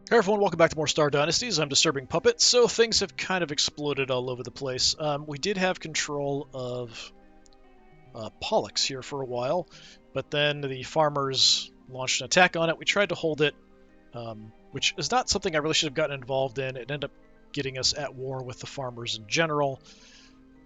Hey everyone, welcome back to more Star Dynasties. I'm DisturbingPuppet. So things have kind of exploded all over the place. We did have control of Pollux here for a while, but then the farmers launched an attack on it. We tried to hold it, which is not something I really should have gotten involved in. It ended up getting us at war with the farmers in general.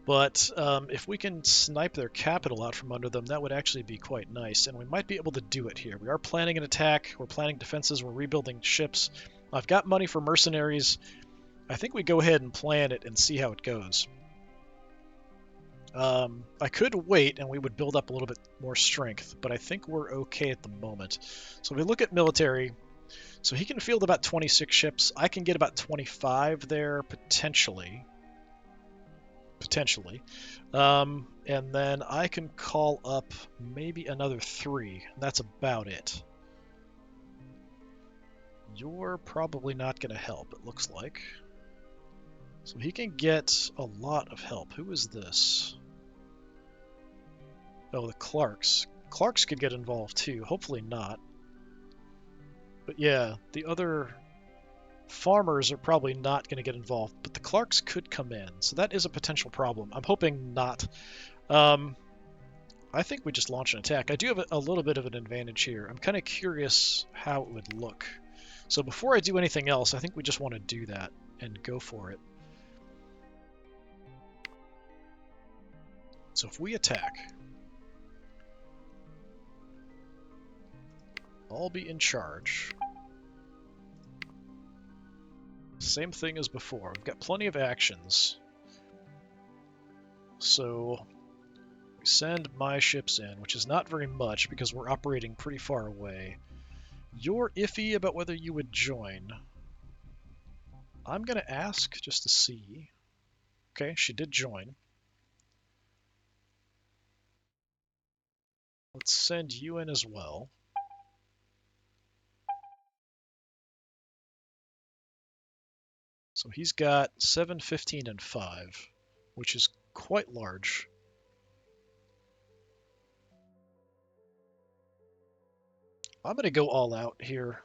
But if we can snipe their capital out from under them, that would actually be quite nice, and we might be able to do it here. We are planning an attack, we're planning defenses, we're rebuilding ships. I've got money for mercenaries. I think we go ahead and plan it and see how it goes. I could wait and we would build up a little bit more strength, but I think we're okay at the moment. So we look at military. So he can field about 26 ships. I can get about 25 there, potentially. And then I can call up maybe another 3. That's about it. You're probably not going to help, it looks like. So he can get a lot of help. Who is this? Oh, the Clarks. Clarks could get involved too. Hopefully not. But yeah, the other farmers are probably not going to get involved, but the Clarks could come in. So that is a potential problem. I'm hoping not. I think we just launch an attack. I do have a little bit of an advantage here. I'm kind of curious how it would look. So before I do anything else, I think we just want to do that and go for it. So if we attack, I'll be in charge. Same thing as before. We've got plenty of actions. So we send my ships in, which is not very much because we're operating pretty far away. You're iffy about whether you would join. I'm going to ask just to see. Okay, she did join. Let's send you in as well. So he's got 7, 15, and 5, which is quite large. I'm going to go all out here,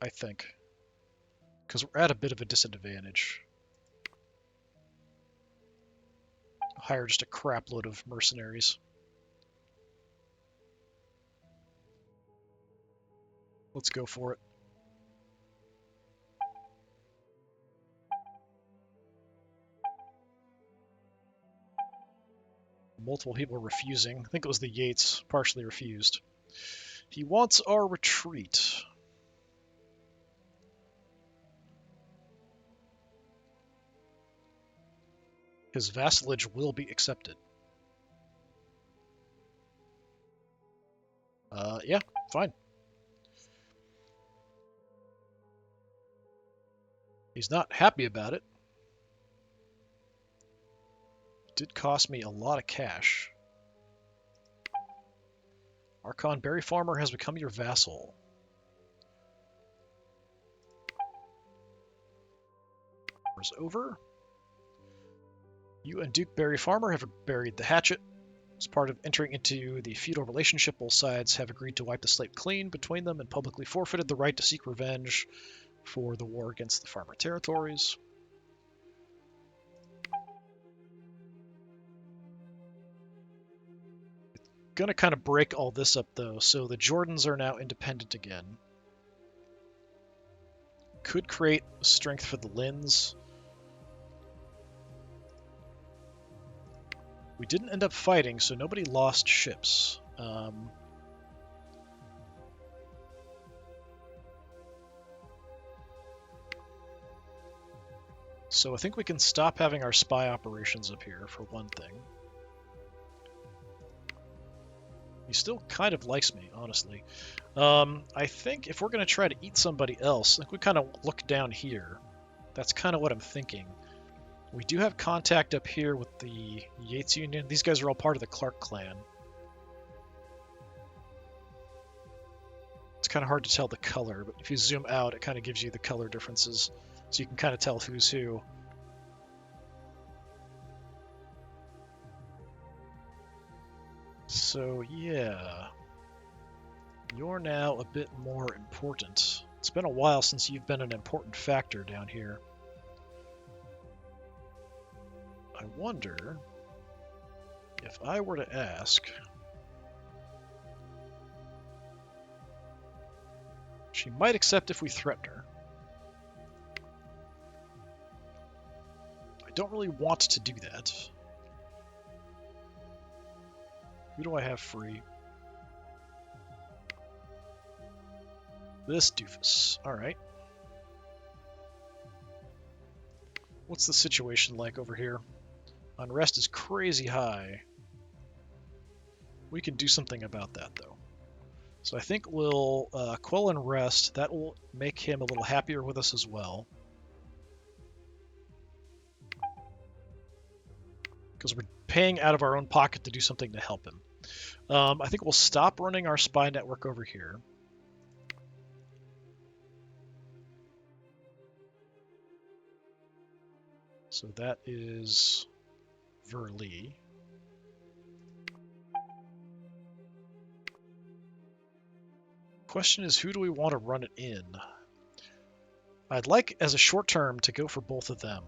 I think, because we're at a bit of a disadvantage. Hire just a crap load of mercenaries. Let's go for it. Multiple people are refusing. I think it was the Yates partially refused. He wants our retreat. His vassalage will be accepted. Yeah, fine. He's not happy about it. It did cost me a lot of cash. Archon Berry Farmer has become your vassal. War's over. You and Duke Berry Farmer have buried the hatchet. As part of entering into the feudal relationship, both sides have agreed to wipe the slate clean between them and publicly forfeited the right to seek revenge for the war against the farmer territories. Gonna kind of break all this up though, so the Jordans are now independent again. Could create strength for the Lins. We didn't end up fighting, so nobody lost ships. So I think we can stop having our spy operations up here, for one thing. He still kind of likes me, honestly. I think if we're going to try to eat somebody else, I think we kind of look down here. That's kind of what I'm thinking. We do have contact up here with the Yates Union. These guys are all part of the Clark clan. It's kind of hard to tell the color, but if you zoom out, it kind of gives you the color differences. So you can kind of tell who's who. So yeah, you're now a bit more important. It's been a while since you've been an important factor down here. I wonder if I were to ask... She might accept if we threaten her. I don't really want to do that. Who do I have free? This doofus. Alright. What's the situation like over here? Unrest is crazy high. We can do something about that, though. So I think we'll quell unrest. That will make him a little happier with us as well. Because we're paying out of our own pocket to do something to help him. I think we'll stop running our spy network over here. So that is Verlee. Question is, who do we want to run it in? I'd like, as a short term, to go for both of them.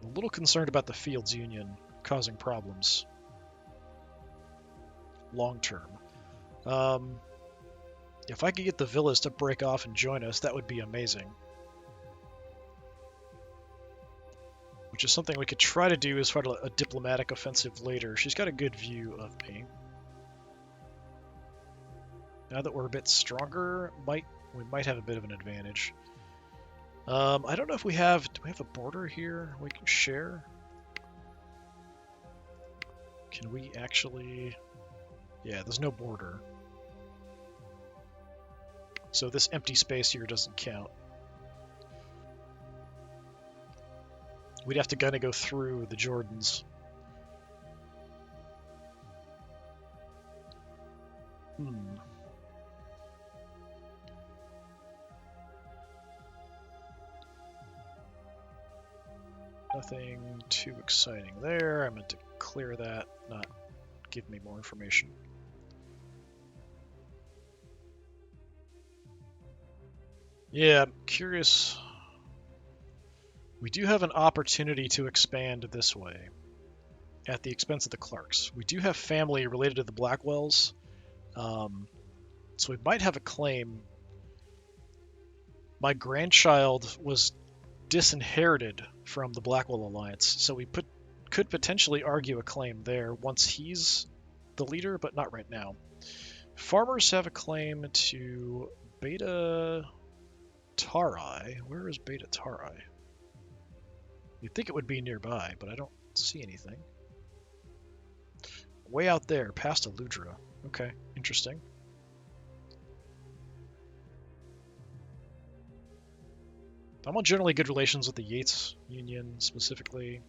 I'm a little concerned about the Fields Union causing problems. Long term. If I could get the villas to break off and join us, that would be amazing. Which is something we could try to do as part of a diplomatic offensive later. She's got a good view of me. Now that we're a bit stronger, we might have a bit of an advantage. I don't know if do we have a border here we can share? Can we actually... Yeah, there's no border. So this empty space here doesn't count. We'd have to kind of go through the Jordans. Nothing too exciting there. I meant to clear that, not give me more information. Yeah, I'm curious. We do have an opportunity to expand this way, at the expense of the Clarks. We do have family related to the Blackwells, so we might have a claim. My grandchild was disinherited from the Blackwell Alliance, so we could potentially argue a claim there once he's the leader, but not right now. Farmers have a claim to Beta Tarai. Where is Beta Tarai? You'd think it would be nearby, but I don't see anything. Way out there, past Aludra. Okay, interesting. I'm on generally good relations with the Yates Union specifically.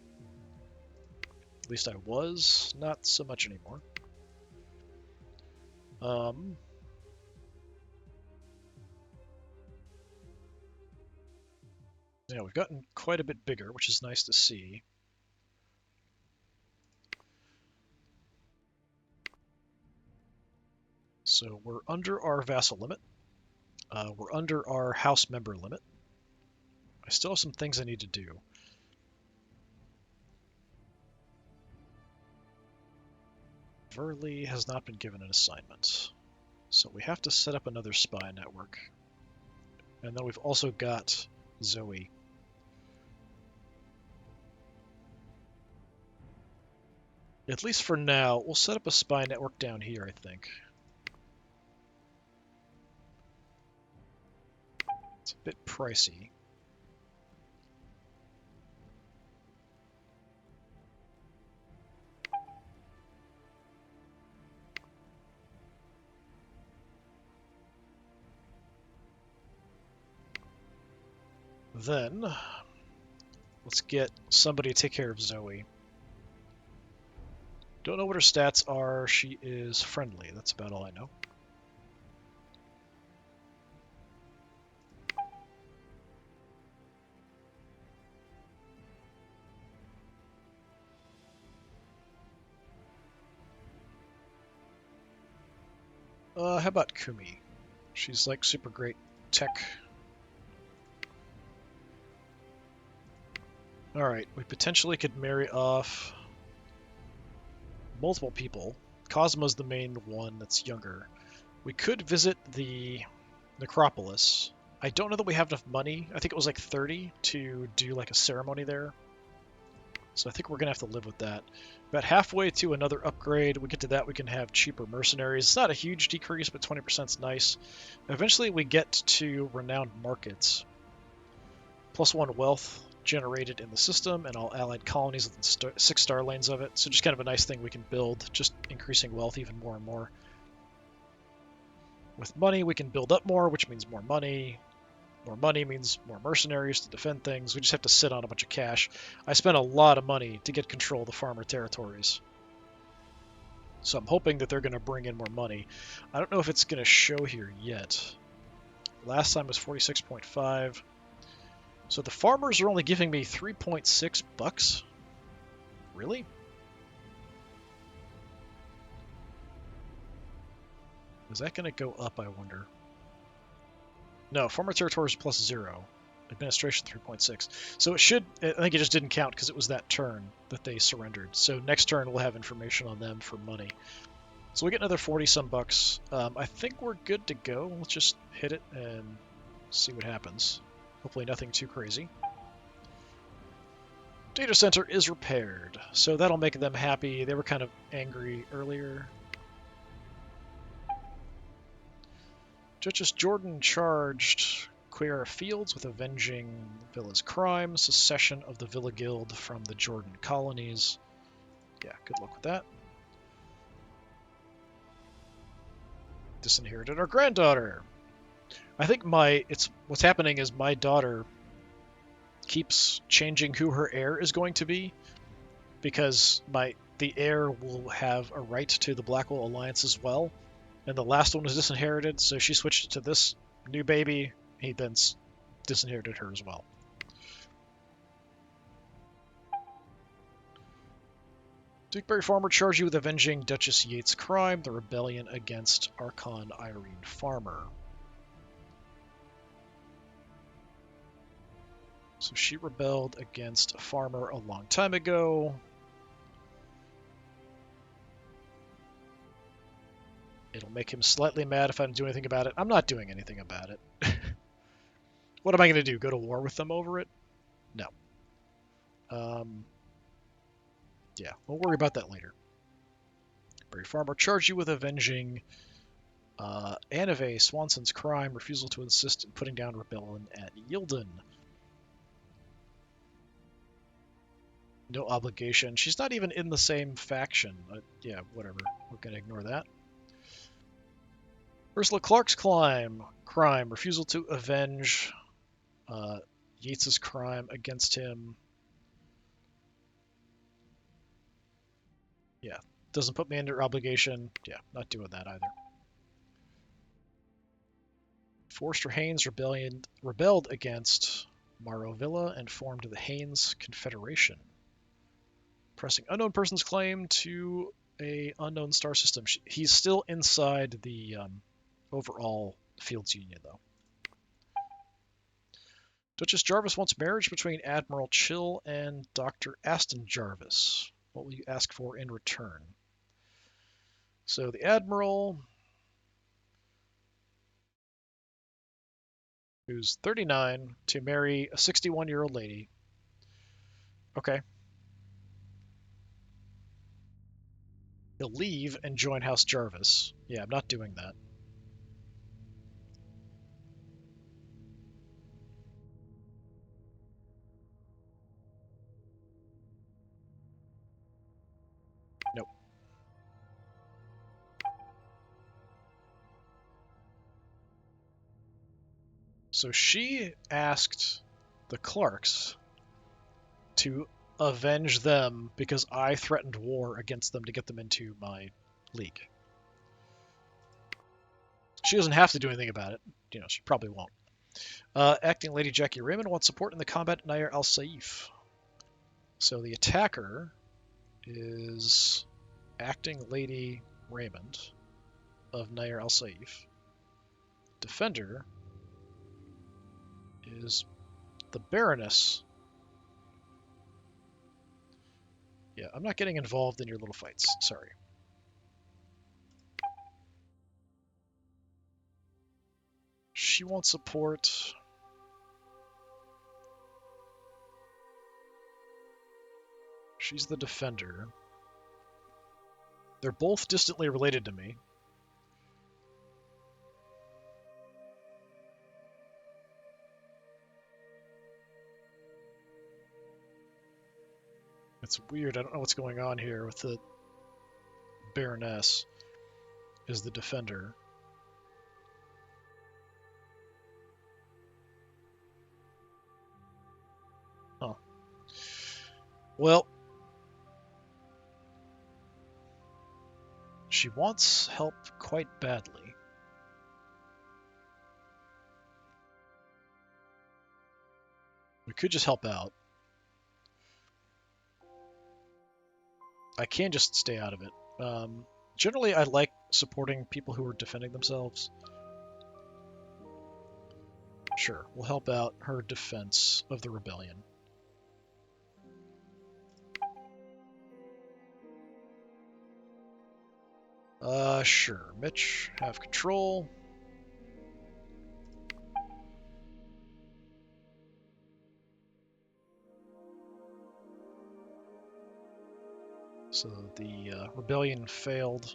At least I was, not so much anymore. Yeah, we've gotten quite a bit bigger, which is nice to see. So we're under our vassal limit. We're under our house member limit. I still have some things I need to do. Verlee has not been given an assignment. So we have to set up another spy network. And then we've also got Zoe. At least for now, we'll set up a spy network down here, I think. It's a bit pricey. Then, let's get somebody to take care of Zoe. Don't know what her stats are. She is friendly. That's about all I know. How about Kumi? She's like super great tech. Alright, we potentially could marry off multiple people. Cosmo's the main one that's younger. We could visit the necropolis. I don't know that we have enough money. I think it was like 30 to do like a ceremony there. So I think we're going to have to live with that. About halfway to another upgrade, we get to that, we can have cheaper mercenaries. It's not a huge decrease, but 20% is nice. Eventually we get to renowned markets. +1 wealth generated in the system, and all allied colonies within 6 star lanes of it. So just kind of a nice thing we can build, just increasing wealth even more and more. With money, we can build up more, which means more money. More money means more mercenaries to defend things. We just have to sit on a bunch of cash. I spent a lot of money to get control of the farmer territories. So I'm hoping that they're going to bring in more money. I don't know if it's going to show here yet. Last time was 46.5. So the farmers are only giving me 3.6 bucks? Really? Is that going to go up, I wonder? No, farmer territories +0. Administration 3.6. So it should, I think it just didn't count because it was that turn that they surrendered. So next turn we'll have information on them for money. So we get another 40 some bucks. I think we're good to go. Let's just hit it and see what happens. Hopefully nothing too crazy. Data center is repaired. So that'll make them happy. They were kind of angry earlier. Duchess Jordan charged Queer Fields with avenging Villa's crime, secession of the Villa Guild from the Jordan colonies. Yeah, good luck with that. Disinherited our granddaughter. I think what's happening is my daughter keeps changing who her heir is going to be, because the heir will have a right to the Blackwell Alliance as well, and the last one was disinherited, so she switched it to this new baby. He then disinherited her as well. Dukeberry Farmer charged you with avenging Duchess Yates' crime, the rebellion against Archon Irene Farmer. So she rebelled against a farmer a long time ago. It'll make him slightly mad if I don't do anything about it. I'm not doing anything about it. What am I going to do? Go to war with them over it? No. Yeah, we'll worry about that later. Berry Farmer charged you with avenging Anave Swanson's crime, refusal to insist in putting down rebellion at Yilden. No obligation. She's not even in the same faction. Yeah, whatever. We're going to ignore that. Ursula Clark's crime, refusal to avenge Yates's crime against him. Yeah, doesn't put me under obligation. Yeah, not doing that either. Forrester Haynes rebelled against Morrow Villa and formed the Haynes Confederation. Pressing unknown person's claim to a unknown star system. He's still inside the overall Fields Union, though. Duchess Jarvis wants marriage between Admiral Chill and Dr. Aston Jarvis. What will you ask for in return? So the Admiral, who's 39, to marry a 61-year-old lady. Okay. He'll leave and join House Jarvis. Yeah, I'm not doing that. Nope. So she asked the Clarks to avenge them because I threatened war against them to get them into my league. She doesn't have to do anything about it. You know, she probably won't. Acting Lady Jackie Raymond wants support in the combat Nair al-Saif. So the attacker is Acting Lady Raymond. of Nair Al Saif. Defender is the Baroness. Yeah, I'm not getting involved in your little fights. Sorry. She wants support. She's the defender. They're both distantly related to me. It's weird. I don't know what's going on here with the Baroness is the defender. Huh. Well, she wants help quite badly. We could just help out. I can just stay out of it. Generally, I like supporting people who are defending themselves. Sure, we'll help out her defense of the rebellion. Sure. Mitch, have control. So the rebellion failed.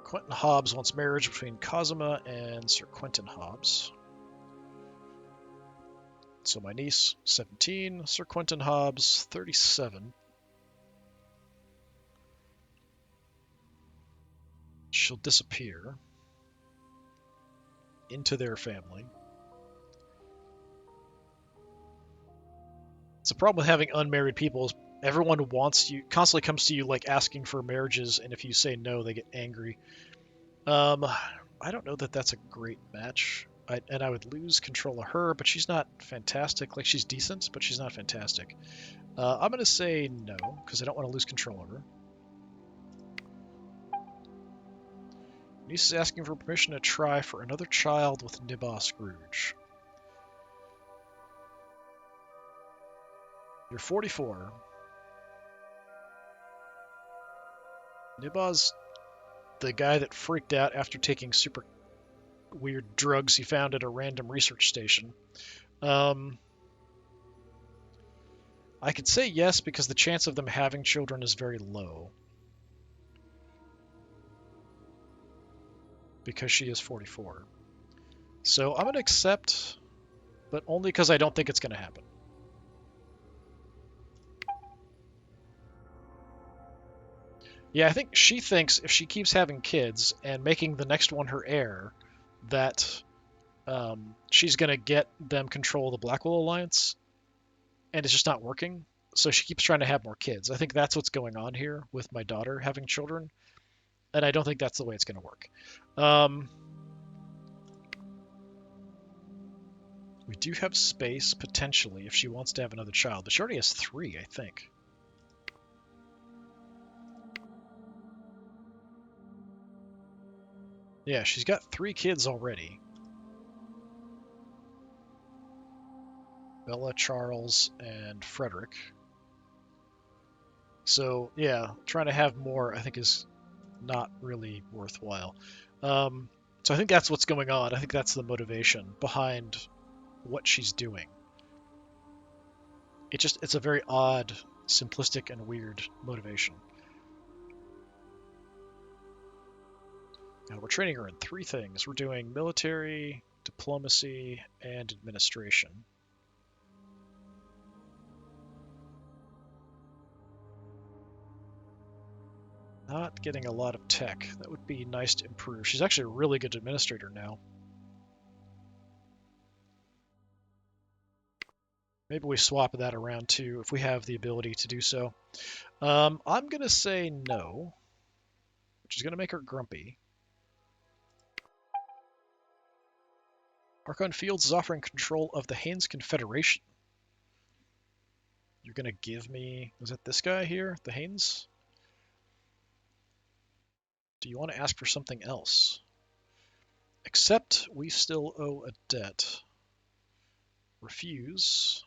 Quentin Hobbs wants marriage between Cosima and Sir Quentin Hobbs. So my niece, 17, Sir Quentin Hobbs, 37. She'll disappear into their family. It's a problem with having unmarried people is everyone wants you, constantly comes to you like asking for marriages, and if you say no, they get angry. I don't know that that's a great match. I would lose control of her, but she's not fantastic. Like, she's decent, but she's not fantastic. I'm going to say no, because I don't want to lose control of her. Niece is asking for permission to try for another child with Nibah Scrooge. You're 44. Nibah's the guy that freaked out after taking super weird drugs he found at a random research station. I could say yes because the chance of them having children is very low. Because she is 44. So I'm going to accept, but only because I don't think it's going to happen. Yeah, I think she thinks if she keeps having kids and making the next one her heir, that she's going to get them control the Blackwell Alliance, and it's just not working. So she keeps trying to have more kids. I think that's what's going on here with my daughter having children, and I don't think that's the way it's going to work. We do have space, potentially, if she wants to have another child, but she already has 3, I think. Yeah, she's got 3 kids already. Bella, Charles, and Frederick. So, yeah, trying to have more, I think, is not really worthwhile. So I think that's what's going on. I think that's the motivation behind what she's doing. It's a very odd, simplistic, and weird motivation. Now we're training her in 3 things. We're doing military, diplomacy, and administration. Not getting a lot of tech. That would be nice to improve. She's actually a really good administrator now. Maybe we swap that around too, if we have the ability to do so. I'm going to say no, which is going to make her grumpy. Archon Fields is offering control of the Haines Confederation. You're gonna give me... Is it this guy here? The Haynes? Do you want to ask for something else? Except we still owe a debt. Refuse.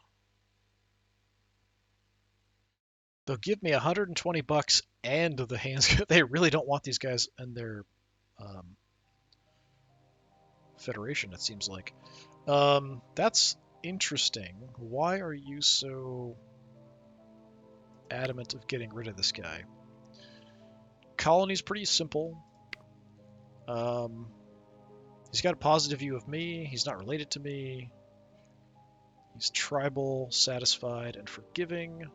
They'll give me 120 bucks and the Haynes. They really don't want these guys in their federation, it seems like. That's interesting. Why are you so adamant of getting rid of this guy? Colony's pretty simple. He's got a positive view of me. He's not related to me. He's tribal, satisfied, and forgiving.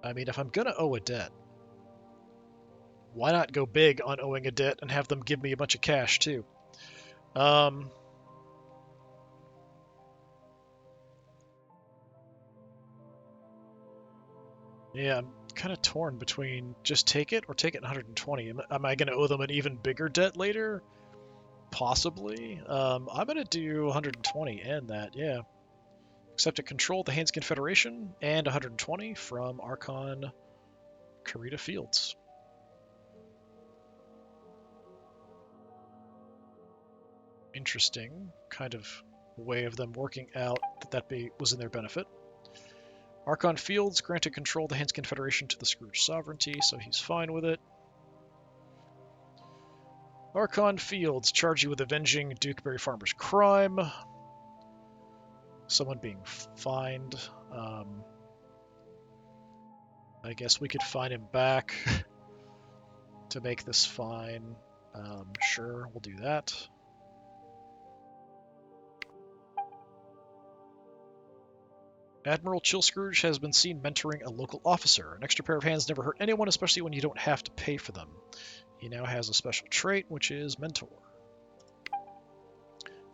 I mean, if I'm gonna owe a debt, why not go big on owing a debt and have them give me a bunch of cash too? Yeah, I'm kind of torn between just take it or take it in 120. Am I going to owe them an even bigger debt later? Possibly. I'm going to do 120 and that, yeah. Accept to control the Haynes Confederation and 120 from Archon Karita Fields. Interesting kind of way of them working out that was in their benefit. Archon Fields granted control of the Haynes Confederation to the Scrooge sovereignty, so he's fine with it. Archon Fields charge you with avenging Dukeberry Farmer's crime. Someone being fined. I guess we could fine him back to make this fine. Sure, we'll do that. Admiral Chill Scrooge has been seen mentoring a local officer. An extra pair of hands never hurt anyone, especially when you don't have to pay for them. He now has a special trait, which is Mentor.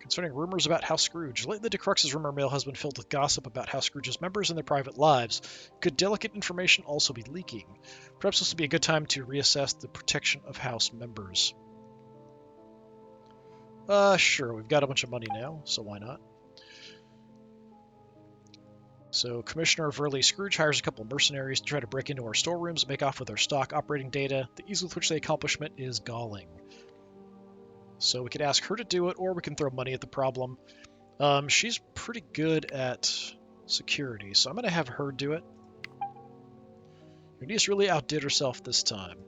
Concerning rumors about House Scrooge, lately the Crux's rumor mill has been filled with gossip about House Scrooge's members and their private lives. Could delicate information also be leaking? Perhaps this would be a good time to reassess the protection of House members. Sure, we've got a bunch of money now, so why not? So Commissioner Verley Scrooge hires a couple of mercenaries to try to break into our storerooms and make off with our stock operating data. The ease with which they accomplishment is galling. So we could ask her to do it, or we can throw money at the problem. She's pretty good at security, so I'm going to have her do it. Your niece really outdid herself this time.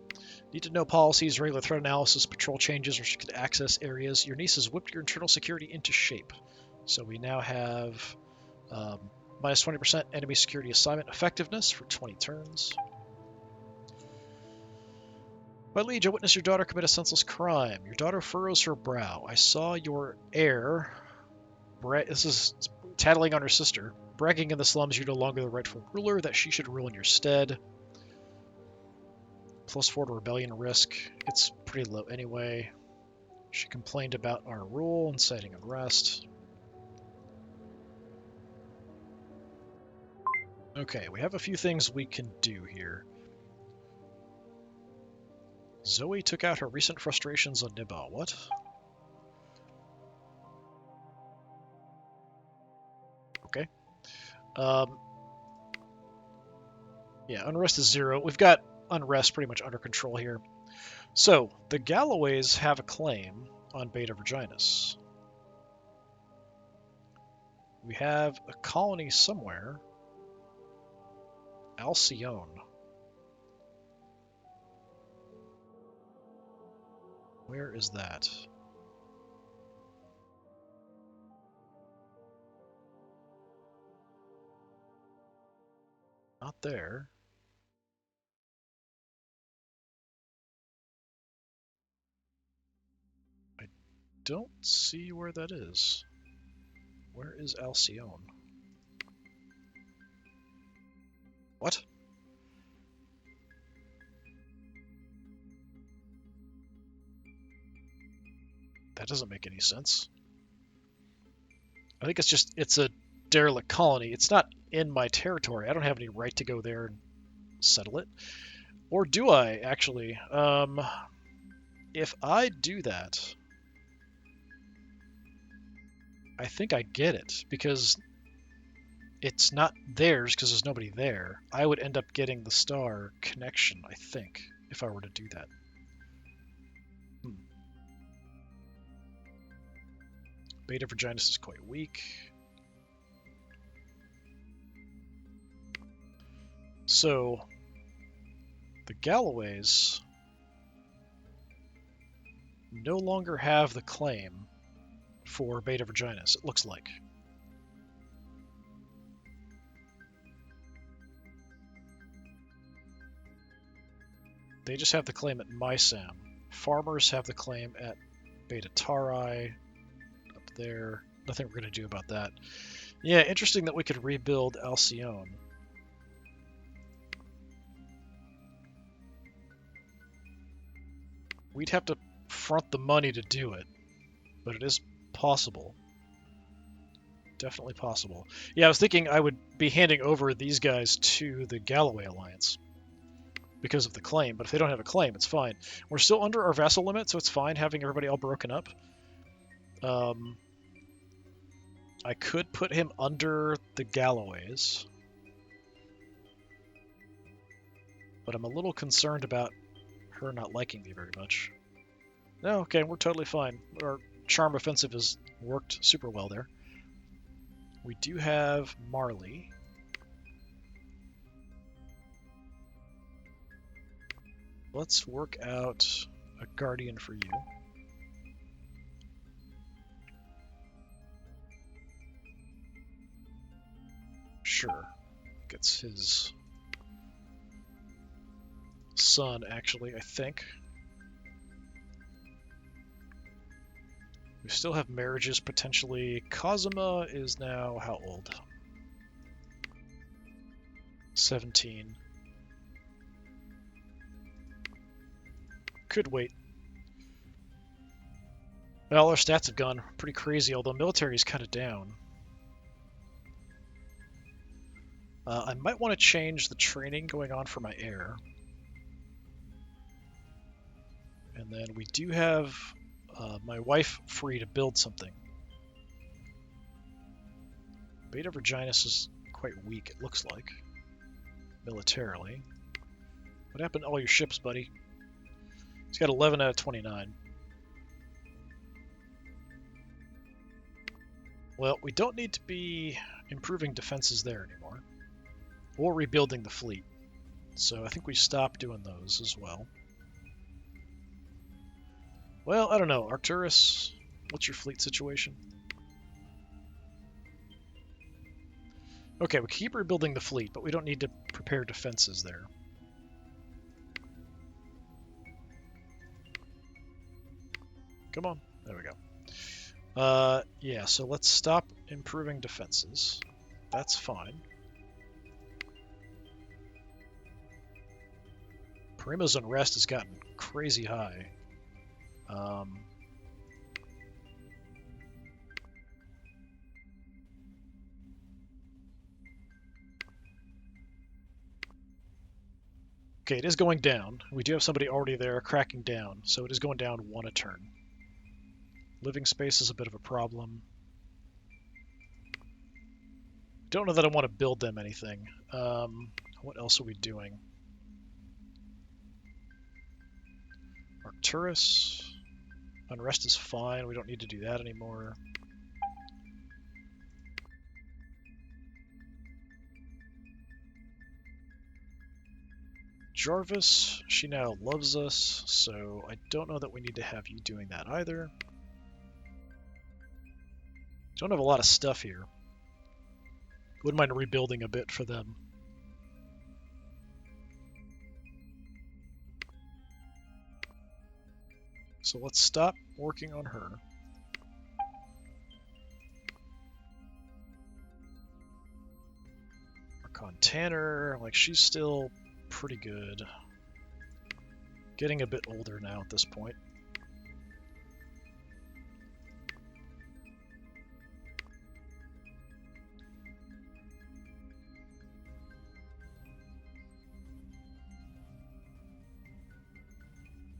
Need to know policies, regular threat analysis, patrol changes, or she could access areas. Your niece has whipped your internal security into shape. So we now have... minus 20% enemy security assignment effectiveness for 20 turns. My liege, I witnessed your daughter commit a senseless crime. Your daughter furrows her brow. I saw your heir... This is tattling on her sister. Bragging in the slums you're no longer the rightful ruler, that she should rule in your stead. +4 to rebellion risk. It's pretty low anyway. She complained about our rule, inciting unrest. Okay, we have a few things we can do here. Zoe took out her recent frustrations on Nibal. What? Okay. Yeah, unrest is 0. We've got unrest pretty much under control here. So, the Galloways have a claim on Beta Virginis. We have a colony somewhere. Alcyone. Where is that? Not there. I don't see where that is. Where is Alcyone? What? That doesn't make any sense. I think it's a derelict colony. It's not in my territory. I don't have any right to go there and settle it. Or do I, actually? If I do that, I think I get it, because it's not theirs because there's nobody there. I would end up getting the star connection, I think, if I were to do that. Beta Virginus is quite weak. So, the Galloways no longer have the claim for Beta Virginus, it looks like. They just have the claim at Mysam. Farmers have the claim at Beta Tauri, up there. Nothing we're going to do about that. Yeah, interesting that we could rebuild Alcyone. We'd have to front the money to do it, but it is possible. Definitely possible. Yeah, I was thinking I would be handing over these guys to the Galloway Alliance because of the claim, but if they don't have a claim, it's fine. We're still under our vassal limit, so it's fine having everybody all broken up. I could put him under the Galloways, but I'm a little concerned about her not liking me very much. No, okay, we're totally fine. Our charm offensive has worked super well there. We do have Marley. Let's work out a guardian for you. Sure. Gets his son, actually, I think. We still have marriages, potentially. Cosima is now how old? 17. Could wait. Well, our stats have gone pretty crazy, although military is kind of down. I might want to change the training going on for my heir. And then we do have my wife free to build something. Beta Virginus is quite weak, it looks like, militarily. What happened to all your ships, buddy? He's got 11 out of 29. Well, we don't need to be improving defenses there anymore, or rebuilding the fleet. So I think we stop doing those as well. Well, I don't know. Arcturus, what's your fleet situation? Okay, we keep rebuilding the fleet, but we don't need to prepare defenses there. Come on. There we go. Yeah, so let's stop improving defenses. That's fine. Primo's unrest has gotten crazy high. Okay, it is going down. We do have somebody already there cracking down, so it is going down 1 a turn. Living space is a bit of a problem. Don't know that I want to build them anything. What else are we doing? Arcturus. Unrest is fine. We don't need to do that anymore. Jarvis, she now loves us, so I don't know that we need to have you doing that either. Don't have a lot of stuff here. Wouldn't mind rebuilding a bit for them. So let's stop working on her. Archon Tanner, like she's still pretty good. Getting a bit older now at this point.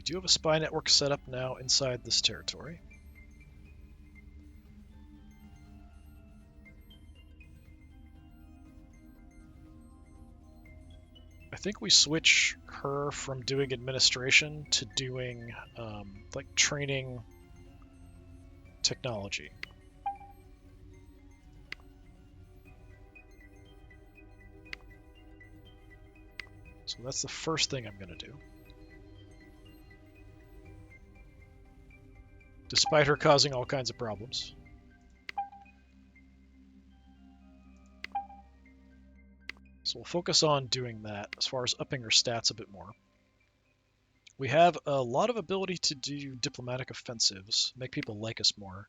We do have a spy network set up now inside this territory. I think we switch her from doing administration to doing like training technology. So that's the first thing I'm going to do. Despite her causing all kinds of problems. So we'll focus on doing that as far as upping her stats a bit more. We have a lot of ability to do diplomatic offensives, make people like us more.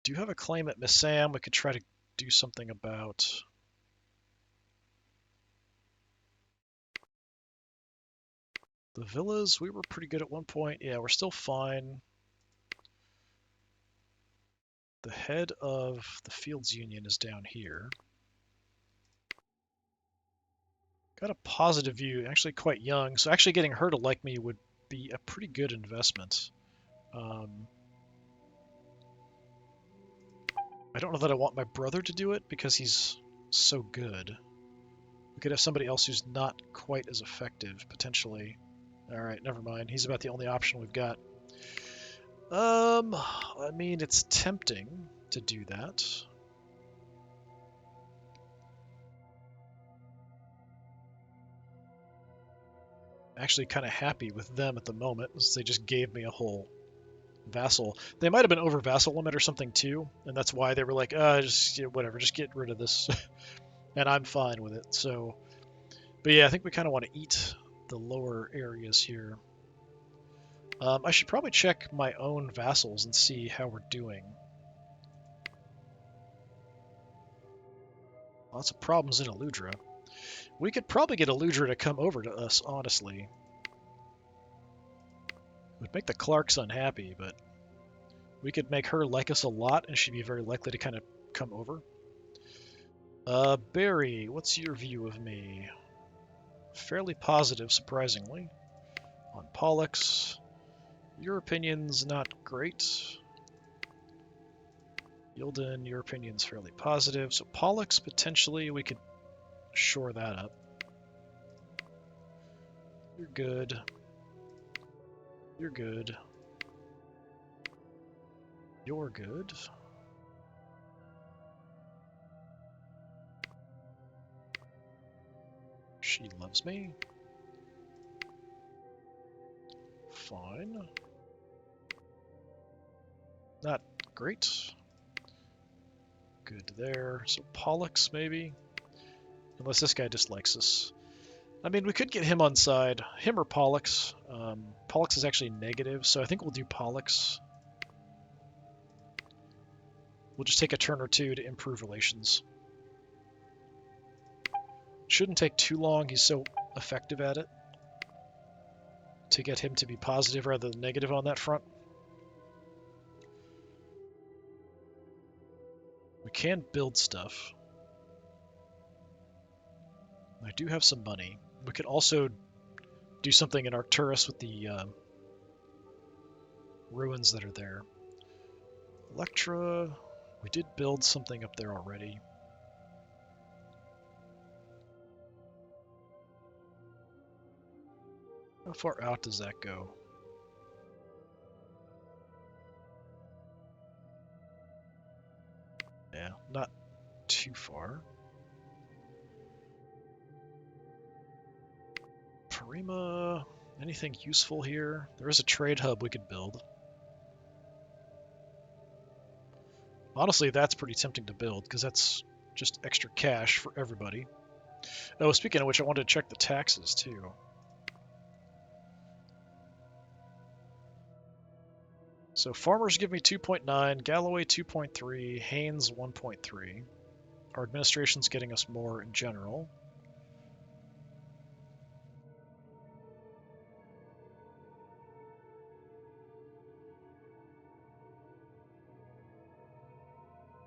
Do you have a claim at Miss Sam? We could try to do something about... The villas, we were pretty good at one point. Yeah, we're still fine. The head of the Fields Union is down here. Got a positive view, actually quite young, so actually getting her to like me would be a pretty good investment. I don't know that I want my brother to do it because he's so good. We could have somebody else who's not quite as effective, potentially. Alright, never mind. He's about the only option we've got. I mean, it's tempting to do that. Actually kind of happy with them at the moment, since they just gave me a whole vassal. They might have been over vassal limit or something too, and that's why they were like, just whatever, just get rid of this. And I'm fine with it. So, but yeah, I think we kind of want to eat the lower areas here. I should probably check my own vassals and see how we're doing. Lots of problems in Eludra. We could probably get Eludra to come over to us, honestly. It would make the Clarks unhappy, but we could make her like us a lot, and she'd be very likely to kind of come over. Barry, what's your view of me? Fairly positive, surprisingly. On Pollux, your opinion's not great. Yilden, your opinion's fairly positive. So Pollux, potentially, we could shore that up. You're good. You're good. You're good. She loves me. Fine. Not great. Good there. So Pollux, maybe? Unless this guy dislikes us. I mean, we could get him on side. Him or Pollux. Pollux is actually negative, so I think we'll do Pollux. We'll just take a turn or two to improve relations. Shouldn't take too long. He's so effective at it. To get him to be positive rather than negative on that front. We can build stuff. I do have some money. We could also do something in Arcturus with the ruins that are there. Electra, we did build something up there already. How far out does that go? Yeah, not too far. Parima, anything useful here? There is a trade hub we could build. Honestly, that's pretty tempting to build, because that's just extra cash for everybody. Oh, speaking of which, I wanted to check the taxes, too. So farmers give me 2.9, Galloway 2.3, Haynes 1.3. Our administration's getting us more in general.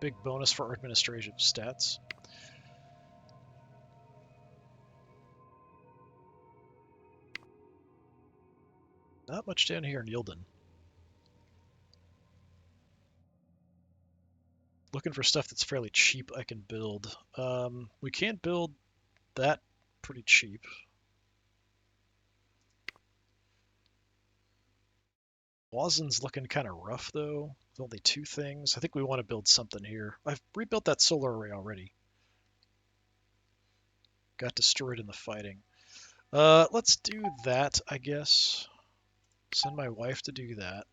big bonus for our administrative stats. Not much down here in Yilden. Looking for stuff that's fairly cheap I can build. We can't build that pretty cheap. Wazen's looking kind of rough, though, with only 2 things. I think we want to build something here. I've rebuilt that solar array already. Got destroyed in the fighting. Let's do that, I guess. Send my wife to do that.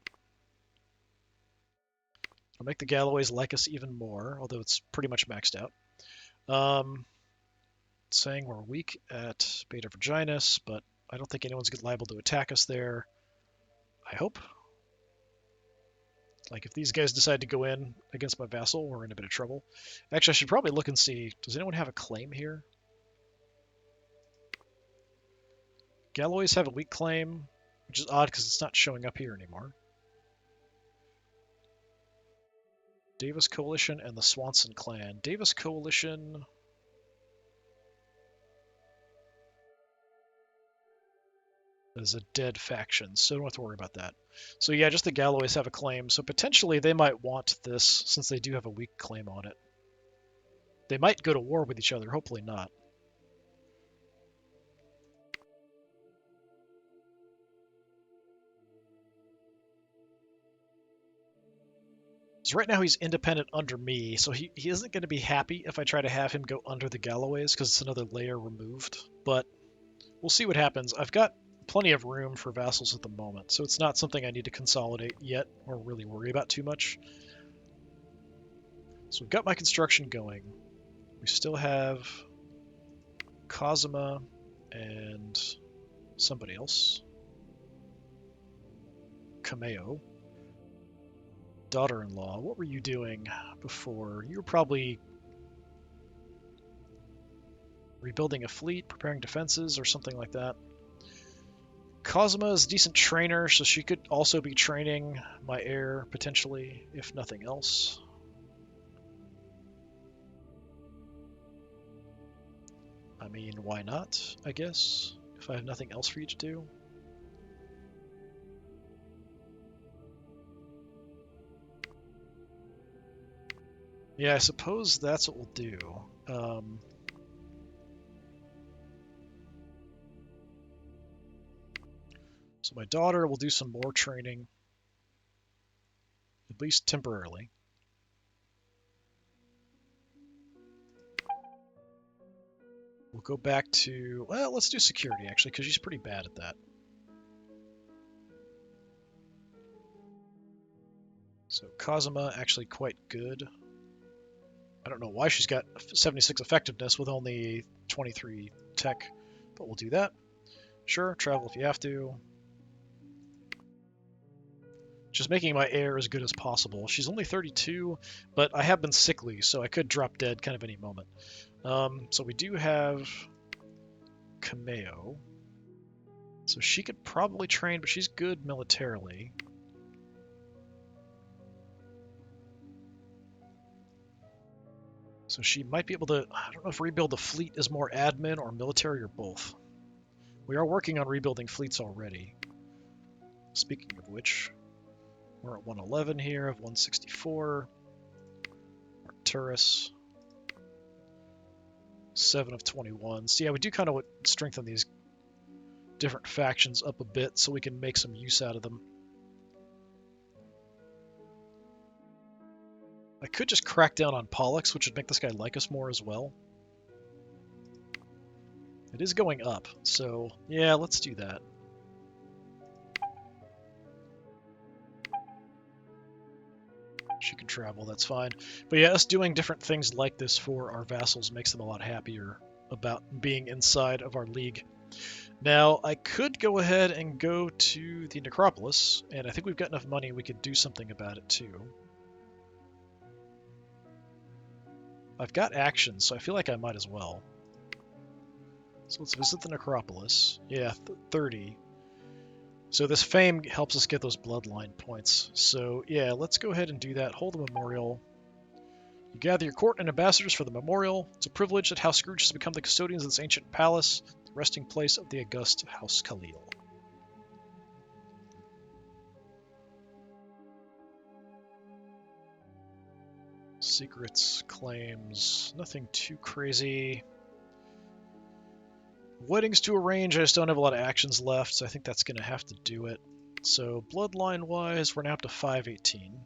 I'll make the Galloways like us even more, although it's pretty much maxed out. Saying we're weak at Beta Virginis, but I don't think anyone's liable to attack us there. I hope. Like, if these guys decide to go in against my vassal, we're in a bit of trouble. Actually, I should probably look and see, does anyone have a claim here? Galloways have a weak claim, which is odd because it's not showing up here anymore. Davis Coalition and the Swanson Clan. Davis Coalition... is a dead faction, so don't have to worry about that. So yeah, just the Galloways have a claim, so potentially they might want this since they do have a weak claim on it. They might go to war with each other, hopefully not. So right now he's independent under me, so he isn't going to be happy if I try to have him go under the Galloways because it's another layer removed, but we'll see what happens. I've got plenty of room for vassals at the moment, so it's not something I need to consolidate yet or really worry about too much. So we've got my construction going. We still have Cosima and somebody else. Cameo. Daughter-in-law, what were you doing before? You were probably rebuilding a fleet, preparing defenses, or something like that. Cosima is a decent trainer, so she could also be training my heir, potentially, if nothing else. I mean, why not, I guess, if I have nothing else for you to do. Yeah, I suppose that's what we'll do. So my daughter will do some more training, at least temporarily. We'll go back to, well, let's do security, actually, because she's pretty bad at that. So Cosima, actually quite good. I don't know why she's got 76 effectiveness with only 23 tech, but we'll do that. Sure, travel if you have to. Just making my heir as good as possible. She's only 32, but I have been sickly, so I could drop dead kind of any moment. So we do have Cameo. So she could probably train, but she's good militarily. So she might be able to, I don't know if rebuild the fleet is more admin or military or both. We are working on rebuilding fleets already. Speaking of which, we're at 111 here of 164. Arcturus. 7 of 21. So yeah, we do kind of strengthen these different factions up a bit so we can make some use out of them. I could just crack down on Pollux, which would make this guy like us more as well. It is going up, so yeah, let's do that. She can travel, that's fine. But yeah, us doing different things like this for our vassals makes them a lot happier about being inside of our league. Now, I could go ahead and go to the Necropolis, and I think we've got enough money we could do something about it too. I've got actions, so I feel like I might as well. So let's visit the Necropolis. Yeah, 30. So this fame helps us get those bloodline points. So yeah, let's go ahead and do that. Hold the memorial. You gather your court and ambassadors for the memorial. It's a privilege that House Scrooge has become the custodians of this ancient palace, the resting place of the august House Khalil. Secrets, claims, nothing too crazy. Weddings to arrange, I just don't have a lot of actions left, so I think that's going to have to do it. So bloodline-wise, we're now up to 518.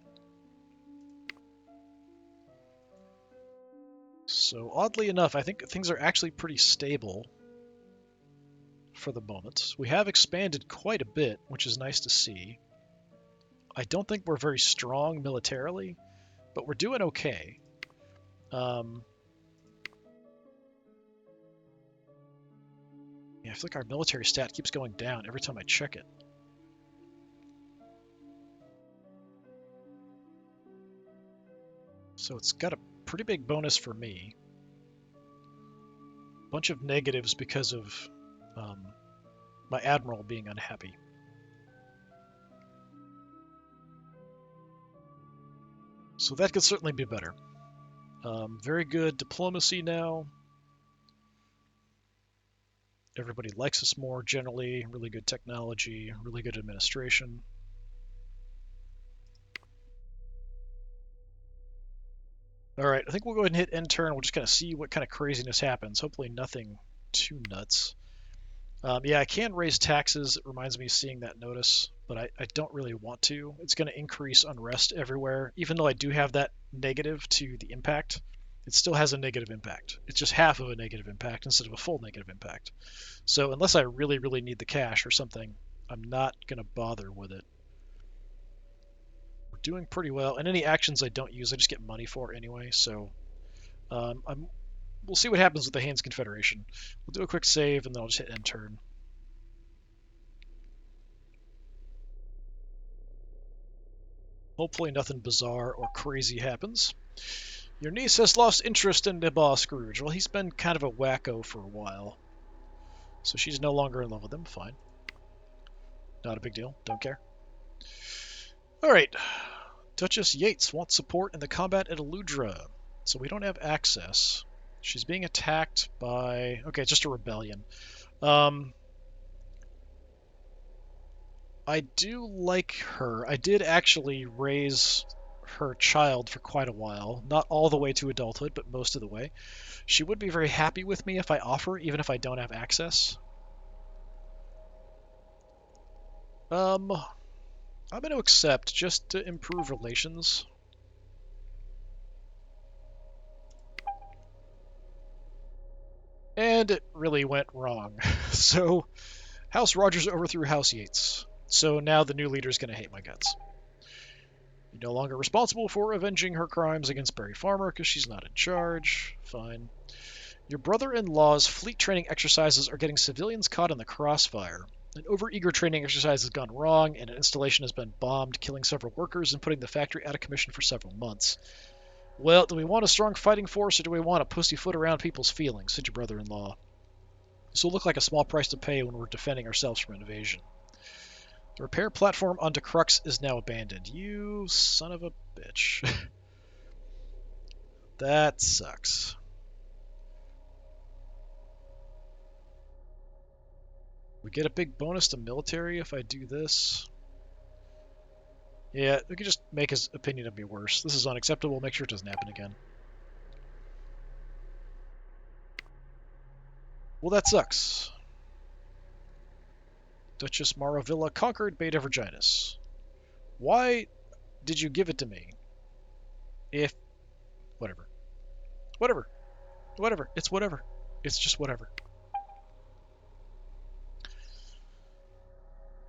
So oddly enough, I think things are actually pretty stable for the moment. We have expanded quite a bit, which is nice to see. I don't think we're very strong militarily, but we're doing okay. Yeah, I feel like our military stat keeps going down every time I check it. So it's got a pretty big bonus for me. Bunch of negatives because of my admiral being unhappy. So that could certainly be better. Very good diplomacy now. Everybody likes us more generally. Really good technology, really good administration. All right, I think we'll go ahead and hit end turn. We'll just kind of see what kind of craziness happens. Hopefully nothing too nuts. Yeah, I can raise taxes. It reminds me of seeing that notice, but I don't really want to. It's going to increase unrest everywhere. Even though I do have that negative to the impact, it still has a negative impact. It's just half of a negative impact instead of a full negative impact. So unless I really, really need the cash or something, I'm not going to bother with it. We're doing pretty well, and any actions I don't use, I just get money for anyway, so we'll see what happens with the Hands Confederation. We'll do a quick save, and then I'll just hit end turn. Hopefully nothing bizarre or crazy happens. Your niece has lost interest in Nibba Scrooge. Well, he's been kind of a wacko for a while. So she's no longer in love with him. Fine. Not a big deal. Don't care. Alright. Duchess Yates wants support in the combat at Eludra. So we don't have access. She's being attacked by... Okay, it's just a rebellion. I do like her. I did actually raise her child for quite a while. Not all the way to adulthood, but most of the way. She would be very happy with me if I offer, even if I don't have access. I'm going to accept just to improve relations. And it really went wrong. So, House Rogers overthrew House Yates. So now the new leader is going to hate my guts. You're no longer responsible for avenging her crimes against Barry Farmer because she's not in charge. Fine. Your brother-in-law's fleet training exercises are getting civilians caught in the crossfire. An overeager training exercise has gone wrong, and an installation has been bombed, killing several workers and putting the factory out of commission for several months. Well, do we want a strong fighting force, or do we want to pussyfoot around people's feelings, said your brother-in-law. This will look like a small price to pay when we're defending ourselves from invasion. The repair platform onto Crux is now abandoned. You son of a bitch. That sucks. We get a big bonus to military if I do this. Yeah, we could just make his opinion of me worse. This is unacceptable. Make sure it doesn't happen again. Well, that sucks. Duchess Maravilla conquered Beta Virginis. Why did you give it to me? If... Whatever. Whatever. Whatever. It's whatever. It's just whatever.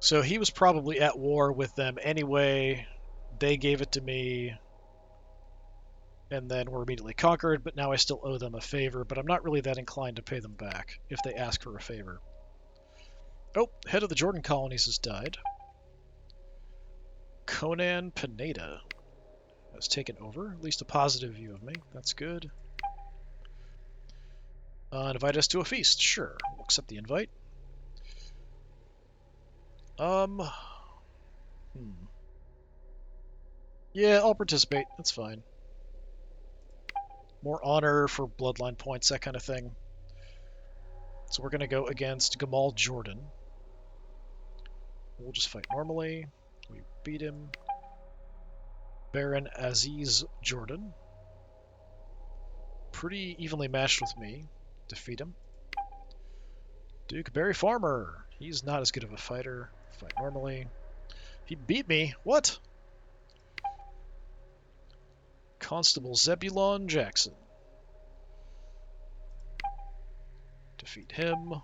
So he was probably at war with them anyway. They gave it to me. And then were immediately conquered, but now I still owe them a favor, but I'm not really that inclined to pay them back if they ask for a favor. Oh, head of the Jordan colonies has died. Conan Pineda has taken over, at least a positive view of me. That's good. Invite us to a feast. Sure, we'll accept the invite. Yeah, I'll participate. That's fine. more honor for bloodline points, that kind of thing. So we're going to go against Gamal Jordan. We'll just fight normally. We beat him. Baron Aziz Jordan. Pretty evenly matched with me. Defeat him. Duke Barry Farmer. He's not as good of a fighter. Fight normally. He beat me. What? Constable Zebulon Jackson. Defeat him.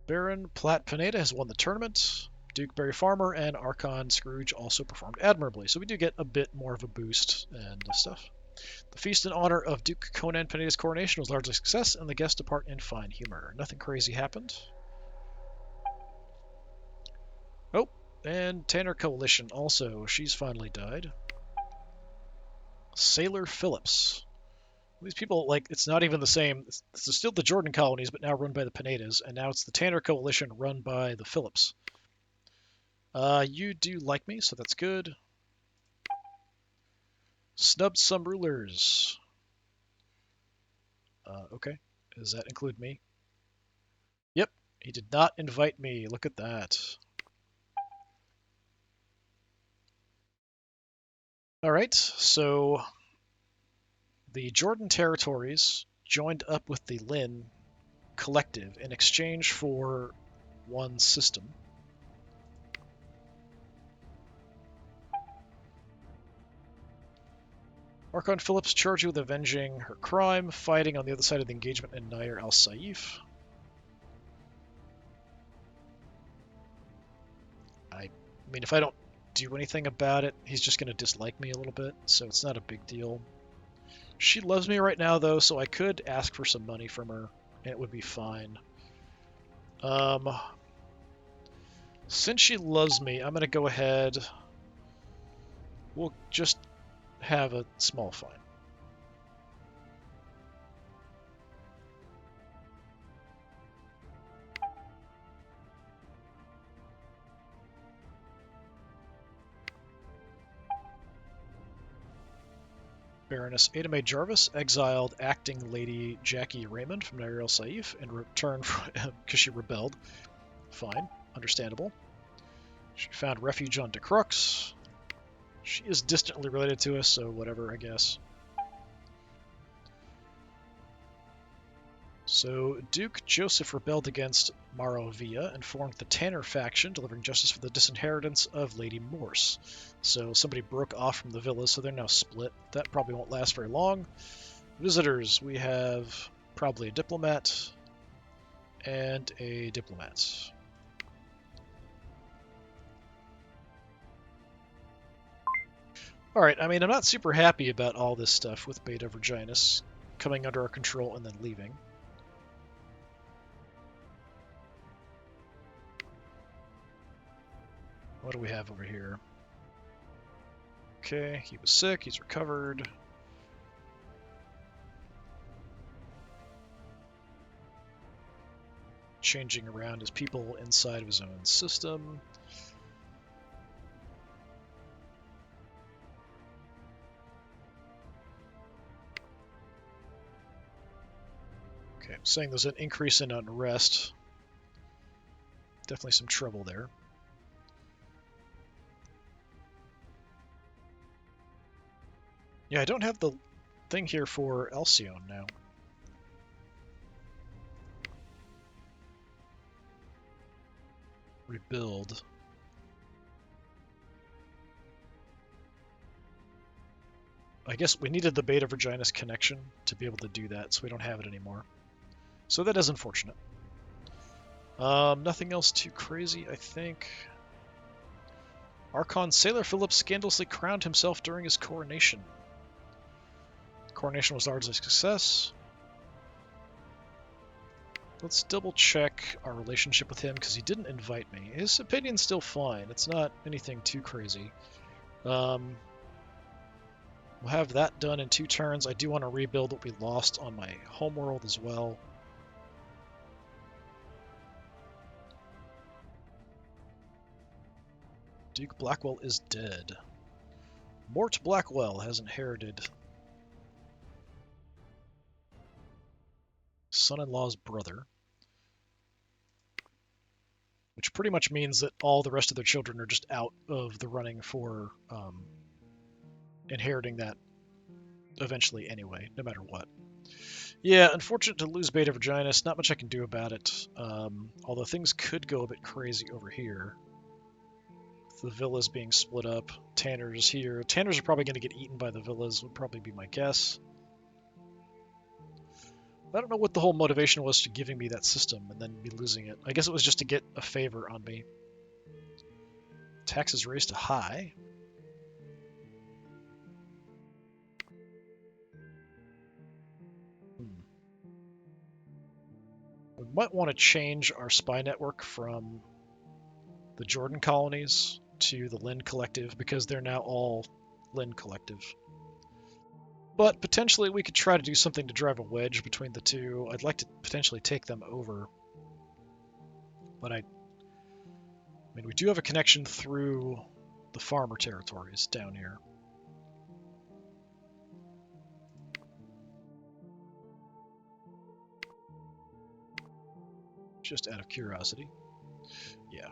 Baron Platt Pineda has won the tournament. Duke Barry Farmer and Archon Scrooge also performed admirably, so we do get a bit more of a boost and stuff. The feast in honor of Duke Conan Pineda's coronation was largely a success, and the guests depart in fine humor. Nothing crazy happened. Oh, and Tanner Coalition also. She's finally died. Sailor Phillips. These people, like, it's not even the same. It's still the Jordan colonies, but now run by the Pinedas, and now it's the Tanner Coalition run by the Phillips. You do like me, so that's good. Snubbed some rulers. Okay. Does that include me? Yep. He did not invite me. Look at that. Alright, so the Jordan territories joined up with the Lin collective in exchange for one system. Archon Phillips charged you with avenging her crime, fighting on the other side of the engagement in Nair al-Saif. I mean, if I don't do anything about it, he's just going to dislike me a little bit, so it's not a big deal. She loves me right now, though, so I could ask for some money from her, and it would be fine. Since she loves me, I'm going to go ahead. We'll just have a small fine. Baroness Ada Mae Jarvis exiled acting Lady Jackie Raymond from Nair al-Saif in return because she rebelled. Fine, understandable. She found refuge on DeCrux. She is distantly related to us, so whatever, I guess. So Duke Joseph rebelled against Marovia and formed the Tanner faction, delivering justice for the disinheritance of Lady Morse. So somebody broke off from the villa, so they're now split. That probably won't last very long. Visitors, we have probably a diplomat and a diplomat. Alright, I mean, I'm not super happy about all this stuff with Beta Virginis coming under our control and then leaving. What do we have over here? Okay, he was sick, he's recovered. Changing around his people inside of his own system. Okay, I'm saying there's an increase in unrest. Definitely some trouble there. Yeah, I don't have the thing here for Alcyone now. Rebuild. I guess we needed the Beta Virginis connection to be able to do that, so we don't have it anymore. So that is unfortunate. Nothing else too crazy, I think. Archon Sailor Phillips scandalously crowned himself during his coronation. Coronation was largely a success. Let's double check our relationship with him because he didn't invite me. His opinion's still fine. It's not anything too crazy. We'll have that done in 2 turns. I do want to rebuild what we lost on my homeworld as well. Duke Blackwell is dead. Mort Blackwell has inherited son-in-law's brother, which pretty much means that all the rest of their children are just out of the running for inheriting that eventually anyway, no matter what. Yeah, unfortunate to lose Beta Virginis. Not much I can do about it. Although things could go a bit crazy over here. The villas being split up. Tanners here. Tanners are probably going to get eaten by the villas, would probably be my guess. I don't know what the whole motivation was to giving me that system and then me losing it. I guess it was just to get a favor on me. Taxes raised to high. We might want to change our spy network from the Jordan colonies to the Lynn Collective because they're now all Lynn Collective. But potentially we could try to do something to drive a wedge between the two. I'd like to potentially take them over. But I mean, we do have a connection through the farmer territories down here. Just out of curiosity. Yeah.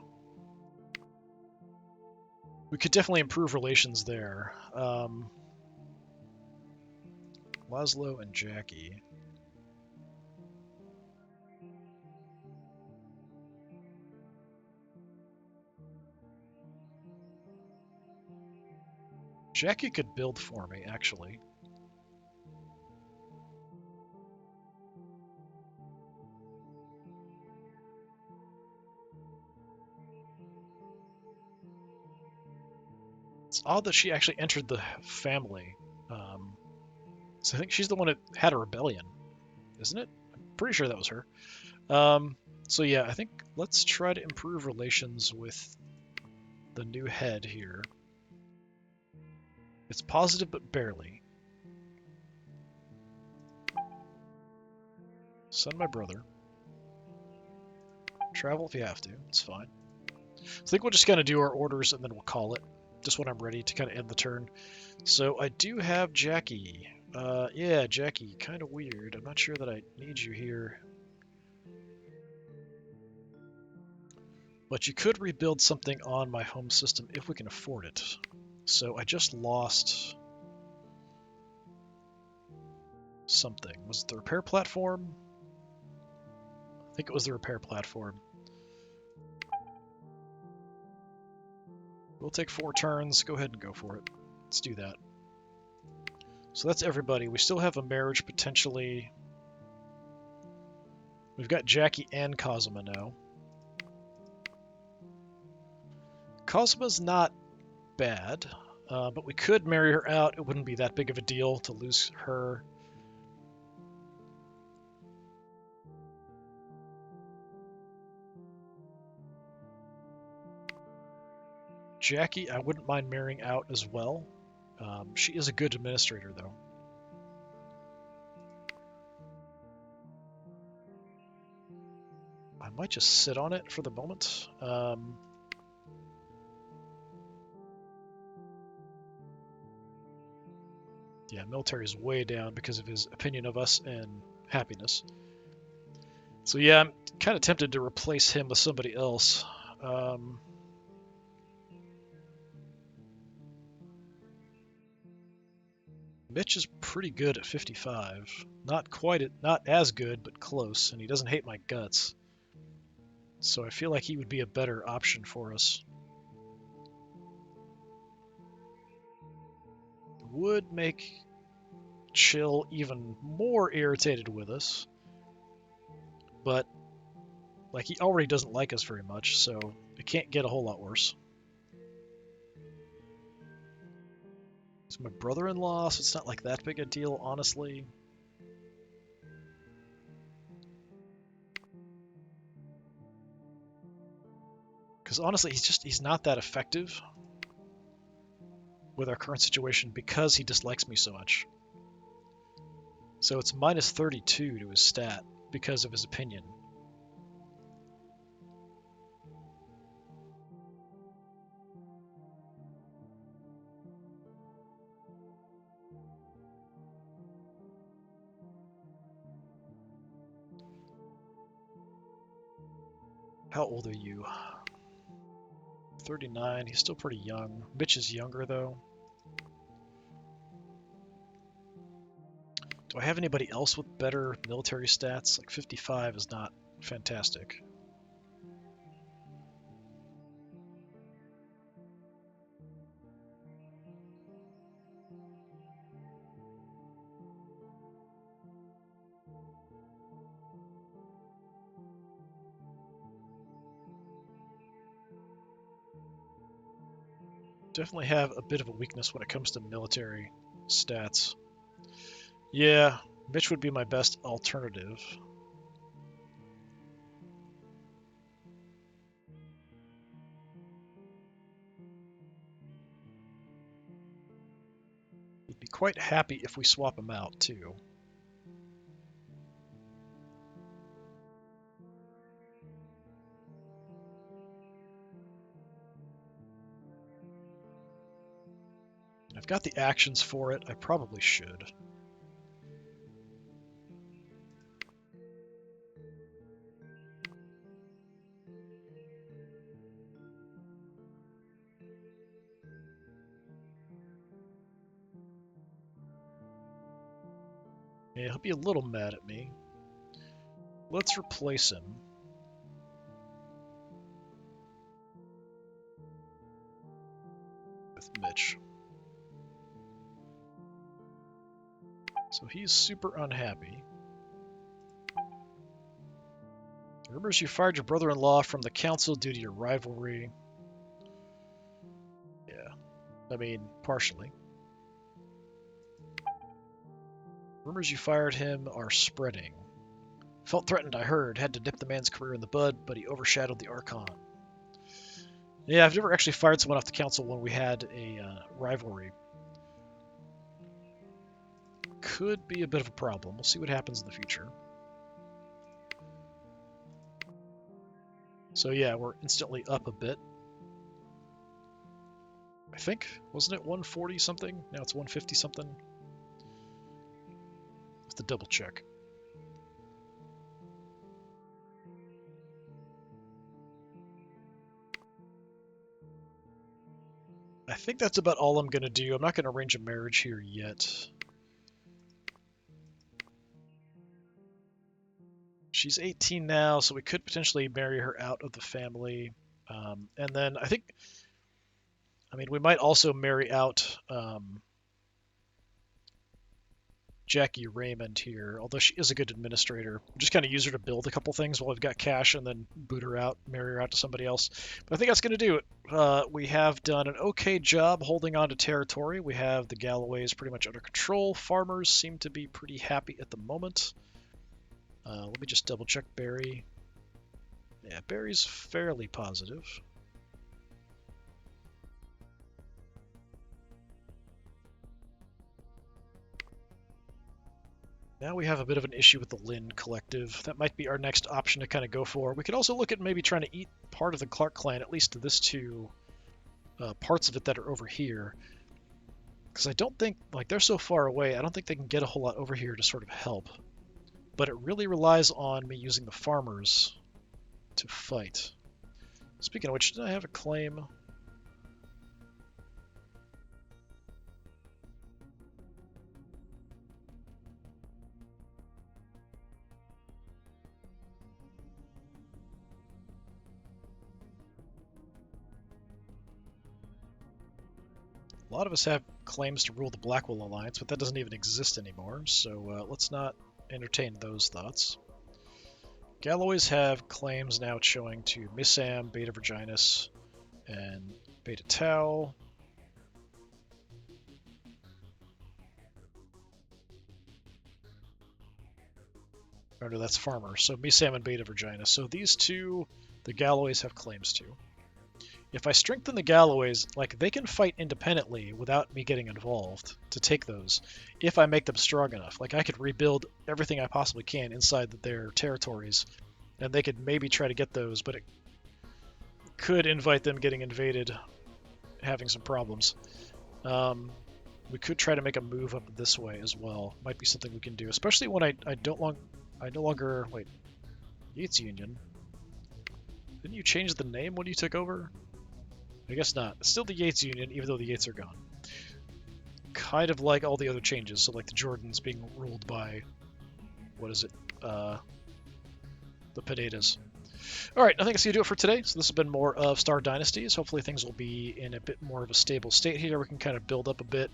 We could definitely improve relations there. Laszlo and Jackie. Jackie could build for me, actually. It's odd that she actually entered the family. So I think she's the one that had a rebellion, isn't it? I'm pretty sure that was her. So yeah, I think let's try to improve relations with the new head here. It's positive, but barely. Send my brother. Travel if you have to. It's fine. I think we'll just kind of do our orders and then we'll call it. Just when I'm ready to kind of end the turn. So I do have Jackie. Yeah, Jackie, kind of weird. I'm not sure that I need you here. But you could rebuild something on my home system if we can afford it. So I just lost something. Was it the repair platform? I think it was the repair platform. We'll take 4 turns. Go ahead and go for it. Let's do that. So that's everybody. We still have a marriage potentially. We've got Jackie and Cosima now. Cosima's not bad, but we could marry her out. It wouldn't be that big of a deal to lose her. Jackie, I wouldn't mind marrying out as well. She is a good administrator, though. I might just sit on it for the moment. Yeah, military is way down because of his opinion of us and happiness. So yeah, I'm kind of tempted to replace him with somebody else. Mitch is pretty good at 55. Not as good, but close, and he doesn't hate my guts. So I feel like he would be a better option for us. Would make Chill even more irritated with us, but like he already doesn't like us very much, so it can't get a whole lot worse. It's my brother-in-law, so it's not like that big a deal, honestly. Because honestly, he's not that effective with our current situation because he dislikes me so much. So it's minus 32 to his stat because of his opinion. How old are you? 39. He's still pretty young. Mitch is younger, though. Do I have anybody else with better military stats? Like 55 is not fantastic. Definitely have a bit of a weakness when it comes to military stats. Yeah, Mitch would be my best alternative. He'd be quite happy if we swap him out, too. I've got the actions for it. I probably should. Yeah, he'll be a little mad at me. Let's replace him. With Mitch. So he's super unhappy. Rumors you fired your brother-in-law from the council due to your rivalry. Yeah, I mean, partially. Rumors you fired him are spreading. Felt threatened, I heard. Had to nip the man's career in the bud, but he overshadowed the Archon. Yeah, I've never actually fired someone off the council when we had a rivalry. Could be a bit of a problem. We'll see what happens in the future. So yeah, we're instantly up a bit. I think, wasn't it 140 something? Now it's 150 something. Have to double check. I think that's about all I'm going to do. I'm not going to arrange a marriage here yet. She's 18 now, so we could potentially marry her out of the family. And then I think, I mean, we might also marry out Jackie Raymond here, although she is a good administrator. We'll just kind of use her to build a couple things while we've got cash and then boot her out, marry her out to somebody else. But I think that's going to do it. We have done an okay job holding on to territory. We have the Galloways pretty much under control. Farmers seem to be pretty happy at the moment. Let me just double check Barry. Yeah, Barry's fairly positive. Now we have a bit of an issue with the Lynn Collective. That might be our next option to kind of go for. We could also look at maybe trying to eat part of the Clark clan, at least to this two parts of it that are over here. Because I don't think, like, they're so far away, I don't think they can get a whole lot over here to sort of help. But it really relies on me using the farmers to fight. Speaking of which, did I have a claim? A lot of us have claims to rule the Blackwell Alliance, but that doesn't even exist anymore, so let's not entertain those thoughts. Galloways have claims now showing to Missam, Beta Virginis, and Beta Tau. Oh no, that's Farmer. So Missam and Beta Virginis. So these two, the Galloways have claims to. If I strengthen the Galloways, like, they can fight independently without me getting involved to take those, if I make them strong enough. Like, I could rebuild everything I possibly can inside their territories, and they could maybe try to get those, but it could invite them getting invaded, having some problems. We could try to make a move up this way as well. Might be something we can do, especially when I no longer wait. Yates Union. Didn't you change the name when you took over? I guess not. It's still the Yates Union, even though the Yates are gone. Kind of like all the other changes, so like the Jordans being ruled by, what is it, the Pinedas. Alright, I think that's going to do it for today. So this has been more of Star Dynasties. Hopefully things will be in a bit more of a stable state here. We can kind of build up a bit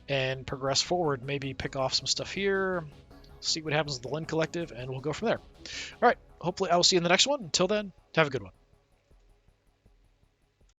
and progress forward. Maybe pick off some stuff here, see what happens with the Lin Collective, and we'll go from there. Alright, hopefully I will see you in the next one. Until then, have a good one.